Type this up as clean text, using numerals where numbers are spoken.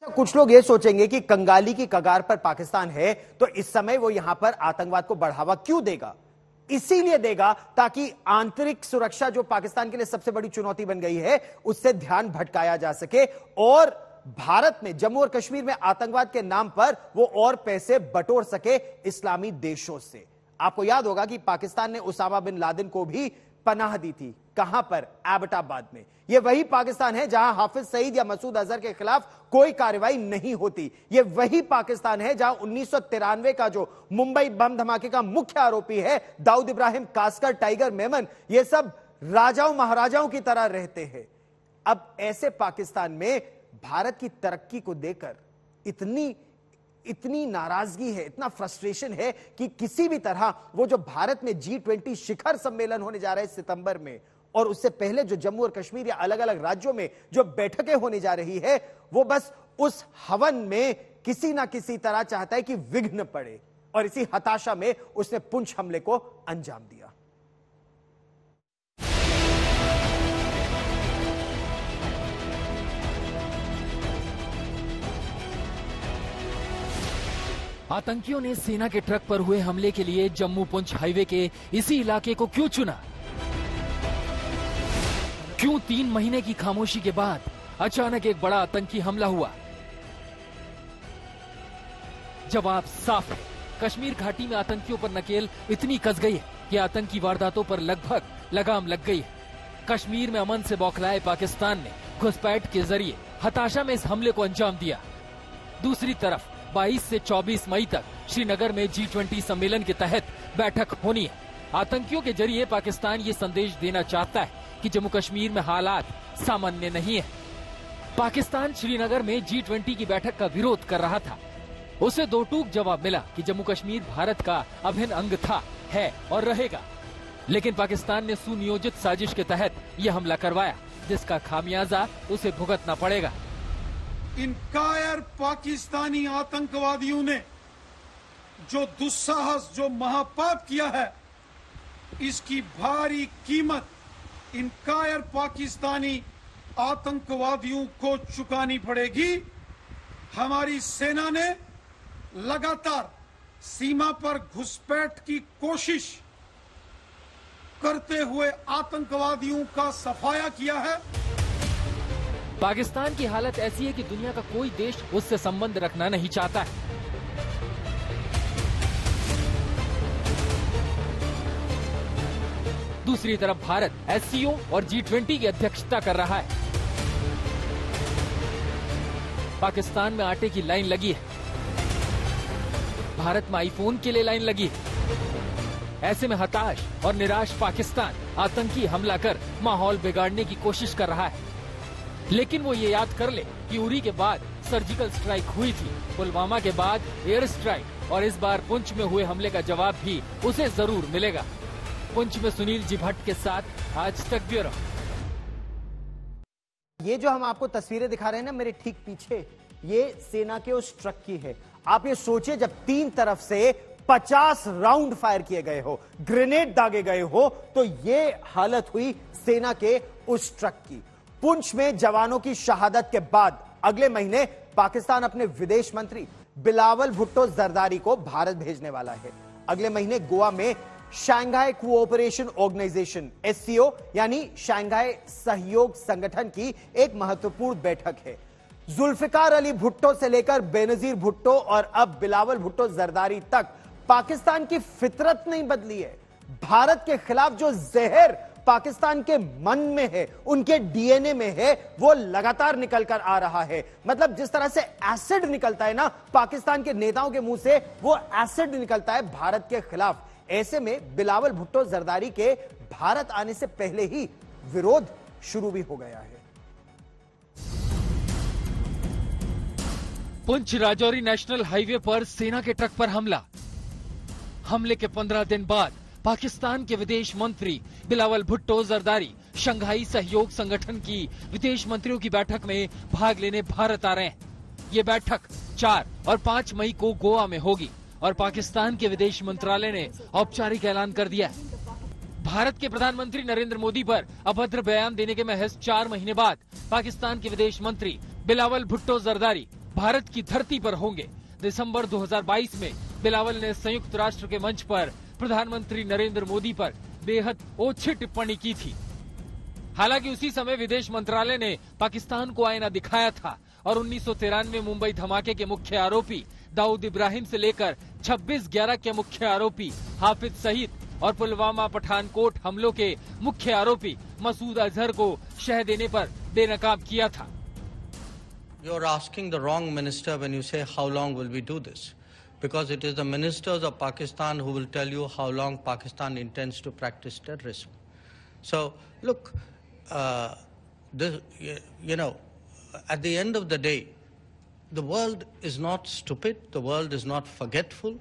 कुछ लोग ये सोचेंगे कि कंगाली की कगार पर पाकिस्तान है तो इस समय वो यहां पर आतंकवाद को बढ़ावा क्यों देगा। इसीलिए देगा ताकि आंतरिक सुरक्षा जो पाकिस्तान के लिए सबसे बड़ी चुनौती बन गई है उससे ध्यान भटकाया जा सके और भारत में जम्मू और कश्मीर में आतंकवाद के नाम पर वो और पैसे बटोर सके इस्लामी देशों से। आपको याद होगा कि पाकिस्तान ने उसामा बिन लादेन को भी पनाह दी थी। कहां पर? एबटाबाद में। यह वही पाकिस्तान है जहां हाफिज सईद या मसूद अजहर के खिलाफ कोई कार्रवाई नहीं होती। यह वही पाकिस्तान है जहां 1993 का जो मुंबई बम धमाके का मुख्य आरोपी है दाऊद इब्राहिम कासकर, टाइगर मेमन, ये सब राजाओं महाराजाओं की तरह रहते हैं। अब ऐसे पाकिस्तान में भारत की तरक्की को देखकर इतनी नाराजगी है, इतना फ्रस्ट्रेशन है कि किसी भी तरह वो जो भारत में G20 शिखर सम्मेलन होने जा रहा है सितंबर में, और उससे पहले जो जम्मू और कश्मीर या अलग अलग राज्यों में जो बैठकें होने जा रही है, वो बस उस हवन में किसी ना किसी तरह चाहता है कि विघ्न पड़े, और इसी हताशा में उसने पुंछ हमले को अंजाम दिया। आतंकियों ने सेना के ट्रक पर हुए हमले के लिए जम्मू पुंछ हाईवे के इसी इलाके को क्यों चुना? क्यों 3 महीने की खामोशी के बाद अचानक एक बड़ा आतंकी हमला हुआ? जवाब साफ है। कश्मीर घाटी में आतंकियों पर नकेल इतनी कस गई है कि आतंकी वारदातों पर लगभग लगाम लग गई है। कश्मीर में अमन से बौखलाए पाकिस्तान ने घुसपैठ के जरिए हताशा में इस हमले को अंजाम दिया। दूसरी तरफ 22 से 24 मई तक श्रीनगर में G20 सम्मेलन के तहत बैठक होनी है। आतंकियों के जरिए पाकिस्तान ये संदेश देना चाहता है कि जम्मू कश्मीर में हालात सामान्य नहीं है। पाकिस्तान श्रीनगर में G20 की बैठक का विरोध कर रहा था। उसे दो टूक जवाब मिला कि जम्मू कश्मीर भारत का अभिन्न अंग था, है और रहेगा। लेकिन पाकिस्तान ने सुनियोजित साजिश के तहत यह हमला करवाया, जिसका खामियाजा उसे भुगतना पड़ेगा। इन कायर पाकिस्तानी आतंकवादियों ने जो दुस्साहस, जो महापाप किया है, इसकी भारी कीमत इन कायर पाकिस्तानी आतंकवादियों को चुकानी पड़ेगी। हमारी सेना ने लगातार सीमा पर घुसपैठ की कोशिश करते हुए आतंकवादियों का सफाया किया है। पाकिस्तान की हालत ऐसी है कि दुनिया का कोई देश उससे संबंध रखना नहीं चाहता है। दूसरी तरफ भारत SCO और G20 की अध्यक्षता कर रहा है। पाकिस्तान में आटे की लाइन लगी है, भारत में आईफोन के लिए लाइन लगी है। ऐसे में हताश और निराश पाकिस्तान आतंकी हमला कर माहौल बिगाड़ने की कोशिश कर रहा है। लेकिन वो ये याद कर ले कि उरी के बाद सर्जिकल स्ट्राइक हुई थी, पुलवामा के बाद एयर स्ट्राइक, और इस बार पुंछ में हुए हमले का जवाब भी उसे जरूर मिलेगा। पुंछ में सुनील जी भट्ट के साथ आज तक ब्यूरो। ये जो हम आपको तस्वीरें दिखा रहे हैं ना मेरे ठीक पीछे, ये सेना के उस ट्रक की है। आप ये सोचिए, जब 3 तरफ से 50 राउंड फायर किए गए हो, ग्रेनेड दागे गए हो, तो ये हालत हुई सेना के उस ट्रक की। पुंछ में जवानों की शहादत के बाद अगले महीने पाकिस्तान अपने विदेश मंत्री बिलावल भुट्टो जरदारी को भारत भेजने वाला है। अगले महीने गोवा में शंघाई कोऑपरेशन ऑर्गेनाइजेशन SCO यानी शंघाई सहयोग संगठन की एक महत्वपूर्ण बैठक है। जुल्फिकार अली भुट्टो से लेकर बेनजीर भुट्टो और अब बिलावल भुट्टो जरदारी तक पाकिस्तान की फितरत नहीं बदली है। भारत के खिलाफ जो जहर पाकिस्तान के मन में है, उनके DNA में है, वो लगातार निकल कर आ रहा है। मतलब जिस तरह से एसिड निकलता है ना पाकिस्तान के नेताओं के मुंह से, वो एसिड निकलता है भारत के खिलाफ। ऐसे में बिलावल भुट्टो जरदारी के भारत आने से पहले ही विरोध शुरू भी हो गया है। पुंछ राजौरी नेशनल हाईवे पर सेना के ट्रक पर हमला। हमले के 15 दिन बाद पाकिस्तान के विदेश मंत्री बिलावल भुट्टो जरदारी शंघाई सहयोग संगठन की विदेश मंत्रियों की बैठक में भाग लेने भारत आ रहे हैं। ये बैठक 4 और 5 मई को गोवा में होगी और पाकिस्तान के विदेश मंत्रालय ने औपचारिक ऐलान कर दिया है। भारत के प्रधानमंत्री नरेंद्र मोदी पर अभद्र बयान देने के महज 4 महीने बाद पाकिस्तान के विदेश मंत्री बिलावल भुट्टो जरदारी भारत की धरती पर होंगे। दिसंबर 2022 में बिलावल ने संयुक्त राष्ट्र के मंच पर प्रधानमंत्री नरेंद्र मोदी पर बेहद ओछी टिप्पणी की थी। हालांकि उसी समय विदेश मंत्रालय ने पाकिस्तान को आईना दिखाया था और 1993 मुंबई धमाके के मुख्य आरोपी दाऊद इब्राहिम से लेकर 26/11 के मुख्य आरोपी हाफिज सईद और पुलवामा पठानकोट हमलों के मुख्य आरोपी मसूद अजहर को शह देने पर बेनकाब किया था। You're asking the wrong minister when you say how long will we do this, because it is the ministers of Pakistan who will tell you how long Pakistan intends to practice terrorism. So look, at the end of the day, the world is not stupid, the world is not forgetful.